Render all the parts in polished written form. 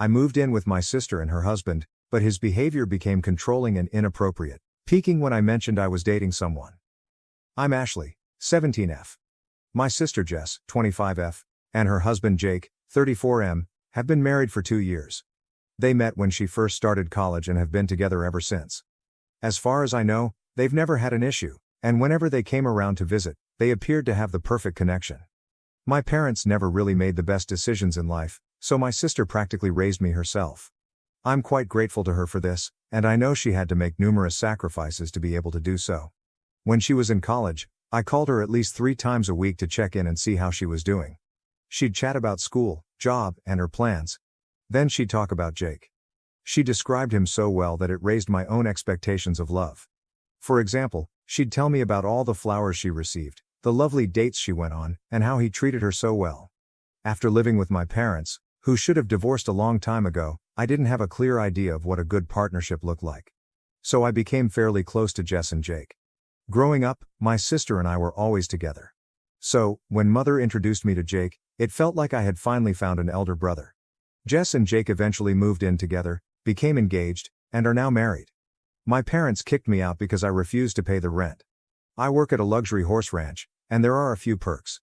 I moved in with my sister and her husband, but his behavior became controlling and inappropriate, peaking when I mentioned I was dating someone. I'm Ashley, 17F. My sister Jess, 25F, and her husband Jake, 34M, have been married for 2 years. They met when she first started college and have been together ever since. As far as I know, they've never had an issue, and whenever they came around to visit, they appeared to have the perfect connection. My parents never really made the best decisions in life, so my sister practically raised me herself. I'm quite grateful to her for this, and I know she had to make numerous sacrifices to be able to do so. When she was in college, I called her at least 3 times a week to check in and see how she was doing. She'd chat about school, job, and her plans. Then she'd talk about Jake. She described him so well that it raised my own expectations of love. For example, she'd tell me about all the flowers she received, the lovely dates she went on, and how he treated her so well. After living with my parents, who should have divorced a long time ago, I didn't have a clear idea of what a good partnership looked like. So I became fairly close to Jess and Jake. Growing up, my sister and I were always together. So, when Mother introduced me to Jake, it felt like I had finally found an elder brother. Jess and Jake eventually moved in together, became engaged, and are now married. My parents kicked me out because I refused to pay the rent. I work at a luxury horse ranch, and there are a few perks.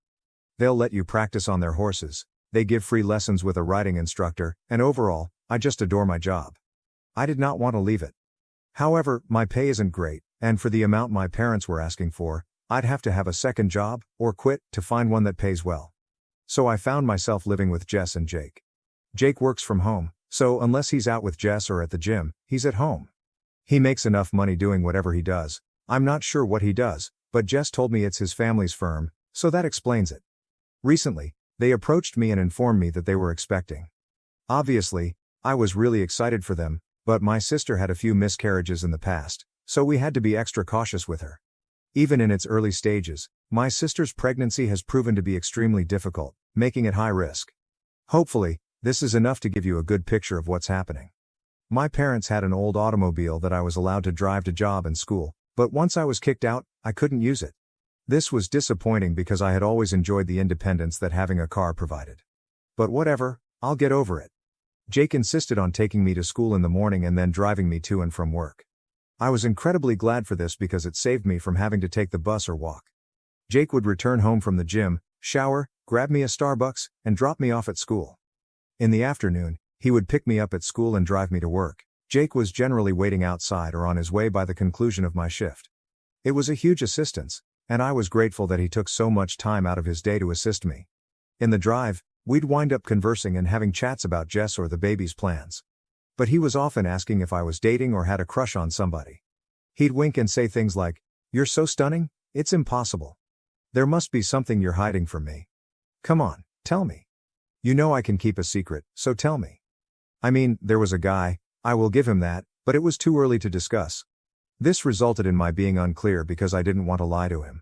They'll let you practice on their horses, they give free lessons with a riding instructor, and overall, I just adore my job. I did not want to leave it. However, my pay isn't great, and for the amount my parents were asking for, I'd have to have a second job, or quit, to find one that pays well. So I found myself living with Jess and Jake. Jake works from home, so unless he's out with Jess or at the gym, he's at home. He makes enough money doing whatever he does. I'm not sure what he does, but Jess told me it's his family's firm, so that explains it. Recently, they approached me and informed me that they were expecting. Obviously, I was really excited for them, but my sister had a few miscarriages in the past, so we had to be extra cautious with her. Even in its early stages, my sister's pregnancy has proven to be extremely difficult, making it high risk. Hopefully, this is enough to give you a good picture of what's happening. My parents had an old automobile that I was allowed to drive to job and school, but once I was kicked out, I couldn't use it. This was disappointing because I had always enjoyed the independence that having a car provided. But whatever, I'll get over it. Jake insisted on taking me to school in the morning and then driving me to and from work. I was incredibly glad for this because it saved me from having to take the bus or walk. Jake would return home from the gym, shower, grab me a Starbucks, and drop me off at school. In the afternoon, he would pick me up at school and drive me to work. Jake was generally waiting outside or on his way by the conclusion of my shift. It was a huge assistance, and I was grateful that he took so much time out of his day to assist me. In the drive, we'd wind up conversing and having chats about Jess or the baby's plans. But he was often asking if I was dating or had a crush on somebody. He'd wink and say things like, "You're so stunning, it's impossible. There must be something you're hiding from me. Come on, tell me. You know I can keep a secret, so tell me." I mean, there was a guy, I will give him that, but it was too early to discuss. This resulted in my being unclear because I didn't want to lie to him.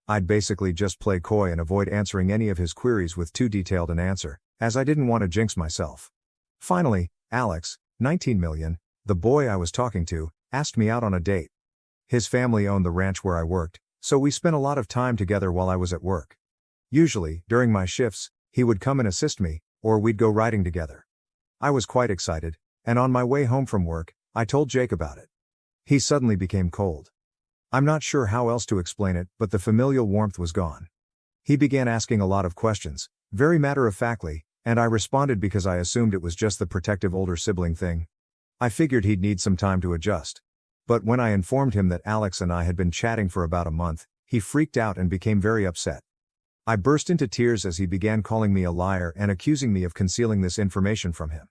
I'd basically just play coy and avoid answering any of his queries with too detailed an answer, as I didn't want to jinx myself. Finally, Alex, 19 million, the boy I was talking to, asked me out on a date. His family owned the ranch where I worked, so we spent a lot of time together while I was at work. Usually, during my shifts, he would come and assist me, or we'd go riding together. I was quite excited, and on my way home from work, I told Jake about it. He suddenly became cold. I'm not sure how else to explain it, but the familial warmth was gone. He began asking a lot of questions, very matter-of-factly, and I responded because I assumed it was just the protective older sibling thing. I figured he'd need some time to adjust. But when I informed him that Alex and I had been chatting for about a month, he freaked out and became very upset. I burst into tears as he began calling me a liar and accusing me of concealing this information from him.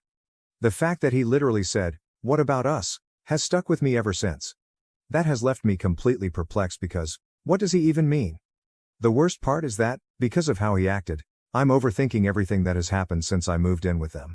The fact that he literally said, "What about us?" has stuck with me ever since. That has left me completely perplexed because, what does he even mean? The worst part is that, because of how he acted, I'm overthinking everything that has happened since I moved in with them.